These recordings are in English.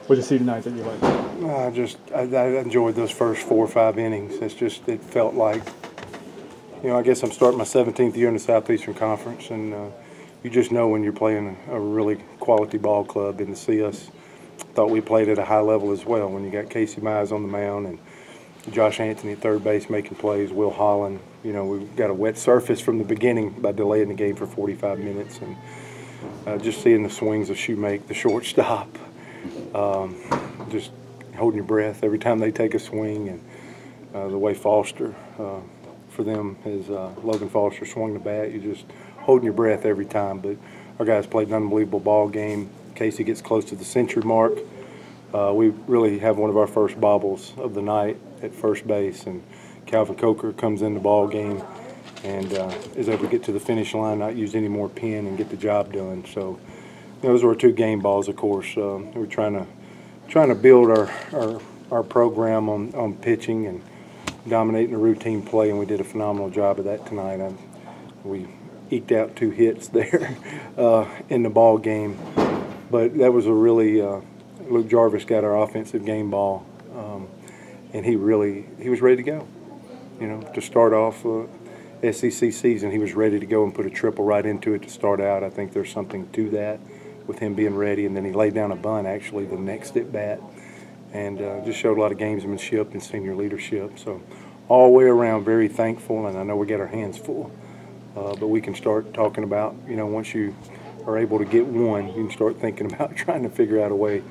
What did you see tonight that you liked? I enjoyed those first 4 or 5 innings. It felt like, I guess I'm starting my 17th year in the Southeastern Conference, and you just know when you're playing a really quality ball club. And to see us, thought we played at a high level as well. When you got Casey Mize on the mound and Josh Anthony at third base making plays, Will Holland, we got a wet surface from the beginning by delaying the game for 45 minutes, and just seeing the swings of Shoemake, the shortstop. Just holding your breath every time they take a swing, and the way Foster, for them, is Logan Foster swung the bat. You just holding your breath every time. But our guys played an unbelievable ball game. Casey gets close to the century mark. We really have one of our first bobbles of the night at first base, and Calvin Coker comes in the ball game and is able to get to the finish line, not use any more pin, and get the job done. So those were 2 game balls, of course. We're trying to build our program on pitching and dominating the routine play, and we did a phenomenal job of that tonight. We eked out 2 hits there in the ball game, but that was a really Luke Jarvis got our offensive game ball, and he was ready to go. To start off SEC season, he was ready to go and put a triple right into it to start out. I think there's something to that with him being ready, and then he laid down a bunt actually the next at bat, and just showed a lot of gamesmanship and senior leadership. So all the way around, very thankful, and I know we got our hands full, but we can start talking about, once you are able to get 1, you can start thinking about trying to figure out a way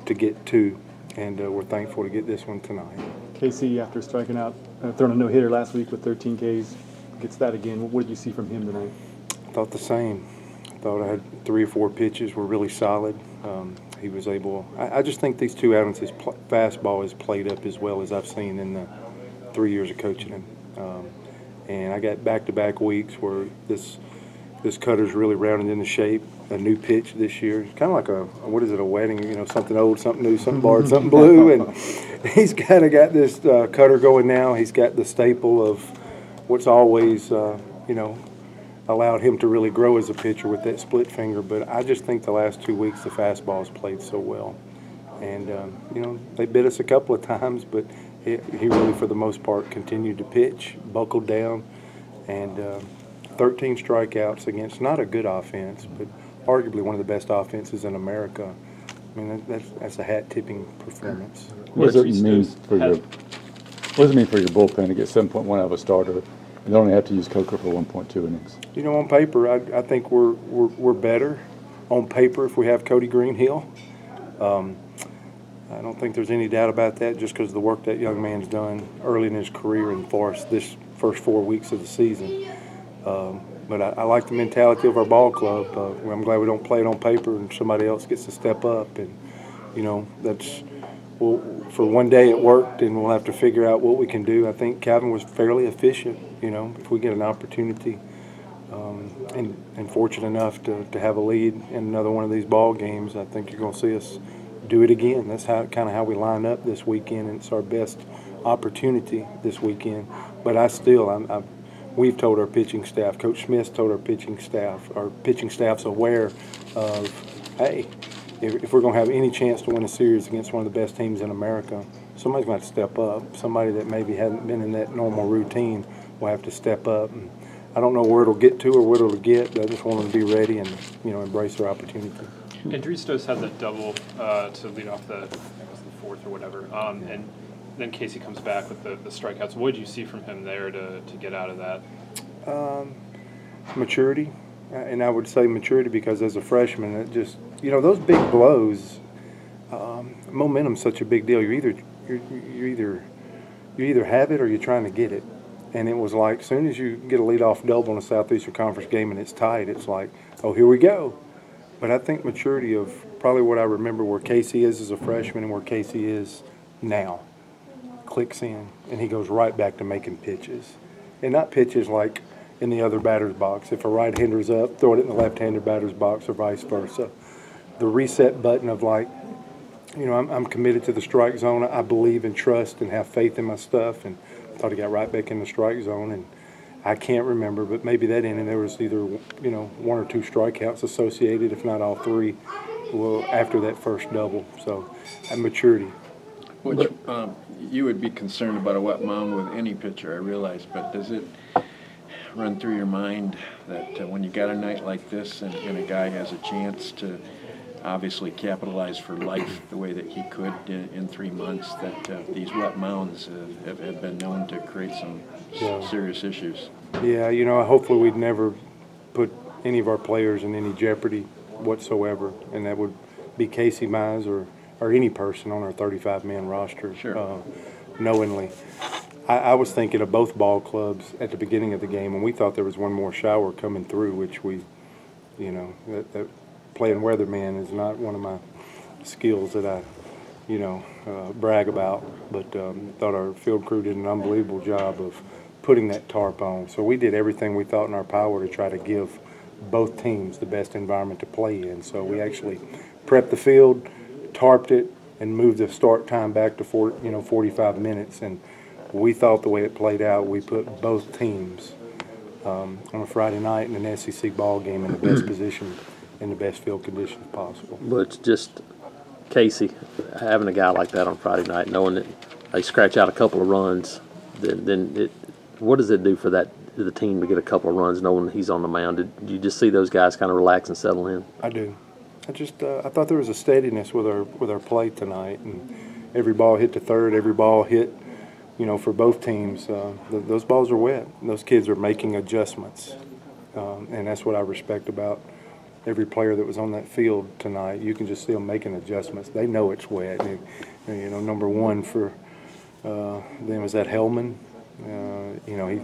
to get 2, and we're thankful to get this one tonight. Casey, after striking out, throwing a no-hitter last week with 13 Ks, gets that again. What did you see from him tonight? I thought the same. I thought I had 3 or 4 pitches were really solid. He was able. I just think these 2 outings, his fastball is played up as well as I've seen in the 3 years of coaching him. And I got back-to-back weeks where this cutter's really rounded into shape. A new pitch this year. It's kind of like a wedding, something old, something new, something barred, something blue. And he's kind of got this cutter going now. He's got the staple of what's always, allowed him to really grow as a pitcher with that split finger. But I just think the last 2 weeks the fastball has played so well. And, they bit us a couple of times, but he really, for the most part, continued to pitch, buckled down, and 13 strikeouts against not a good offense, but arguably one of the best offenses in America. I mean, that's a hat-tipping performance. What does it mean for your bullpen to get 7.1 out of a starter and only have to use Coker for 1.2 innings? On paper, I think we're better on paper if we have Cody Greenhill. I don't think there's any doubt about that, just because of the work that young man's done early in his career and for us this first 4 weeks of the season. But I like the mentality of our ball club. I'm glad we don't play it on paper and somebody else gets to step up. And, for one day it worked, and we'll have to figure out what we can do. I think Calvin was fairly efficient, if we get an opportunity and fortunate enough to have a lead in another one of these ball games. I think you're going to see us do it again. That's how we line up this weekend, and it's our best opportunity this weekend. But we've told our pitching staff, Coach Smith's told our pitching staff's aware of, hey, if we're going to have any chance to win a series against one of the best teams in America, somebody's going to have to step up. Somebody that maybe hasn't been in that normal routine will have to step up. And I don't know where it'll get to or what it'll get, but I just want them to be ready and, embrace their opportunity. Andristos had that double to lead off the 4th or whatever, and then Casey comes back with the strikeouts. What did you see from him there to get out of that? Maturity, and I would say maturity because as a freshman, it just those big blows. Momentum's such a big deal. You either have it or you're trying to get it, and it was like as soon as you get a leadoff double in a Southeastern Conference game and it's tight, it's like, oh, here we go. But I think maturity of probably what I remember where Casey is as a freshman and where Casey is now clicks in, and he goes right back to making pitches. And not pitches like in the other batter's box. If a right-hander's up, throw it in the left-hander batter's box or vice versa. The reset button of like, I'm committed to the strike zone. I believe and trust and have faith in my stuff, and I thought he got right back in the strike zone. And I can't remember, but maybe that inning there was either, 1 or 2 strikeouts associated, if not all 3. well, after that first double. So, at maturity. Which you would be concerned about a wet mound with any pitcher, I realize, but does it run through your mind that when you got a night like this and a guy has a chance to obviously capitalize for life the way that he could in 3 months, that these wet mounds have been known to create some serious issues? Yeah, you know, hopefully we'd never put any of our players in any jeopardy whatsoever, and that would be Casey Mize or any person on our 35-man roster, Sure. Knowingly. I was thinking of both ball clubs at the beginning of the game, and we thought there was one more shower coming through, which we, you know, that playing weatherman is not one of my skills that I, you know, brag about. But thought our field crew did an unbelievable job of putting that tarp on. So we did everything we thought in our power to try to give both teams the best environment to play in. So we actually prepped the field, tarped it, and moved the start time back to 45 minutes. And we thought the way it played out, we put both teams on a Friday night in an SEC ball game in the best position, in the best field conditions possible. But it's just Casey having a guy like that on Friday night, knowing that they scratch out a couple of runs, then what does it do for the team to get a couple of runs, knowing he's on the mound? Did you just see those guys kind of relax and settle in? I do. I thought there was a steadiness with our play tonight, and every ball hit to third, every ball hit, you know, for both teams. Those balls are wet. Those kids are making adjustments, and that's what I respect about every player that was on that field tonight. You can just see them making adjustments. They know it's wet. And, you know, number one for them was that Hellman. You know, he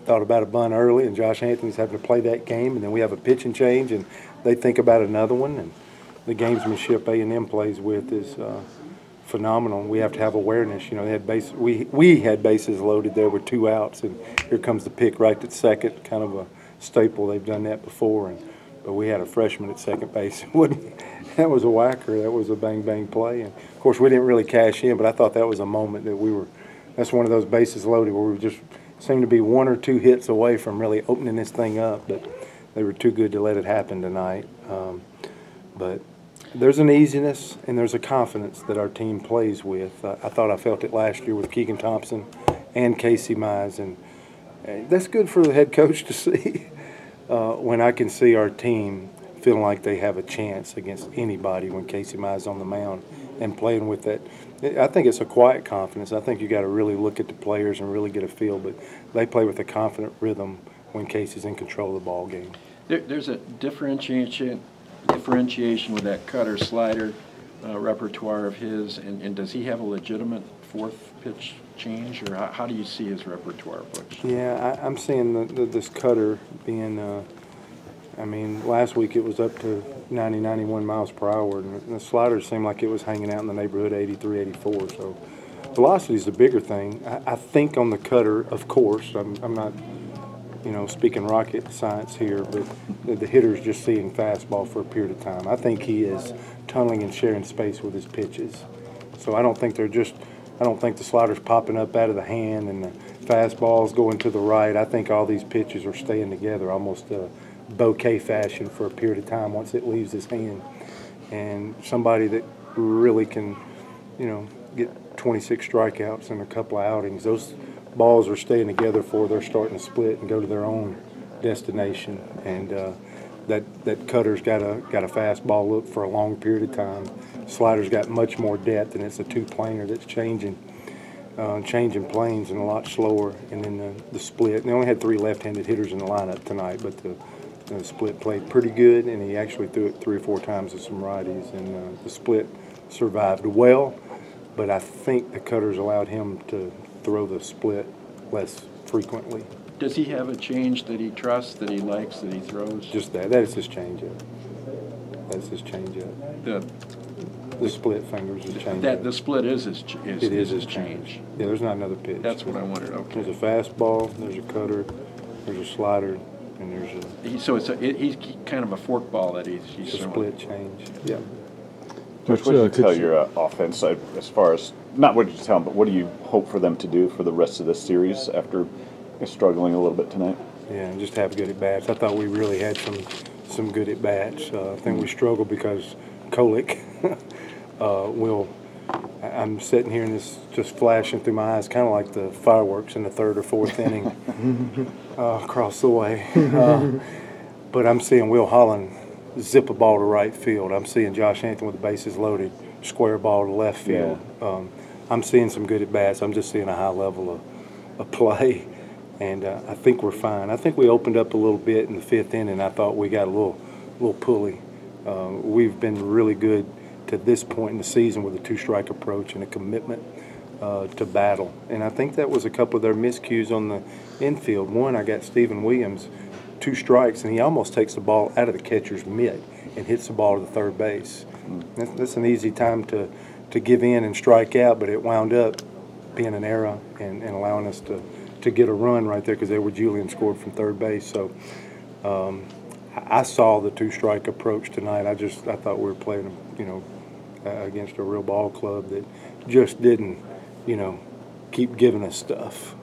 thought about a bunt early, and Josh Anthony's having to play that game, and then we have a pitching change, and they think about another one. And the gamesmanship A&M plays with is phenomenal. We have to have awareness. You know, they had we had bases loaded there with 2 outs, and here comes the pick right at second, kind of a staple. They've done that before, but we had a freshman at second base. That was a whacker. That was a bang-bang play. And, of course, we didn't really cash in, but I thought that was a moment that that's one of those bases loaded where we just seemed to be 1 or 2 hits away from really opening this thing up, but they were too good to let it happen tonight. But there's an easiness and there's a confidence that our team plays with. I thought I felt it last year with Keegan Thompson and Casey Mize, and that's good for the head coach to see when I can see our team feeling like they have a chance against anybody when Casey Mize on the mound and playing with that. I think it's a quiet confidence. I think you got to really look at the players and really get a feel, but they play with a confident rhythm when Casey's in control of the ball game. There's a differentiation with that cutter slider repertoire of his, and does he have a legitimate 4th pitch change, or how do you see his repertoire, Butch? Yeah, I'm seeing this cutter being, I mean, last week it was up to 90, 91 miles per hour, and the slider seemed like it was hanging out in the neighborhood of 83, 84. So velocity is the bigger thing. I think on the cutter, of course, I'm not, you know, speaking rocket science here, but the hitter's just seeing fastball for a period of time. I think he is tunneling and sharing space with his pitches. So I don't think the slider's popping up out of the hand and the fastball's going to the right. I think all these pitches are staying together, almost bouquet fashion for a period of time once it leaves his hand. And somebody that really can, you know, get 26 strikeouts in a couple of outings, those balls are staying together for they're starting to split and go to their own destination. And that cutter's got a fastball look for a long period of time. Slider's got much more depth, and it's a 2-planer that's changing planes and a lot slower. And then the split. They only had 3 left-handed hitters in the lineup tonight, but the split played pretty good, and he actually threw it 3 or 4 times to some righties, and the split survived well. But I think the cutters allowed him to throw the split less frequently. Does he have a change that he trusts, that he likes, that he throws? Just that. That is his changeup. That's his changeup. The split fingers is changeup. The split is his change. Yeah, there's not another pitch. That's what I wondered. Okay. There's a fastball, there's a cutter, there's a slider, and there's a. So he's kind of a forkball that he's a split change. Yeah. What do you tell your offense as far as, not what you tell them, but what do you hope for them to do for the rest of this series after struggling a little bit tonight? Yeah, and just have good at-bats. I thought we really had some good at-bats. I think we struggled because Kolick will. I'm sitting here and it's just flashing through my eyes, kind of like the fireworks in the third or fourth inning across the way. But I'm seeing Will Holland zip a ball to right field. I'm seeing Josh Anthony with the bases loaded, square ball to left field. Yeah. I'm seeing some good at-bats. I'm just seeing a high level of play, and I think we're fine. I think we opened up a little bit in the fifth inning. I thought we got a little pulley. We've been really good to this point in the season with a two-strike approach and a commitment to battle. And I think that was a couple of their miscues on the infield. One, I got Stephen Williams, 2 strikes, and he almost takes the ball out of the catcher's mitt and hits the ball to the third base. That's an easy time to give in and strike out, but it wound up being an error and allowing us to get a run right there because Edward Julian scored from third base. So I saw the 2-strike approach tonight. I thought we were playing, against a real ball club that just didn't, keep giving us stuff.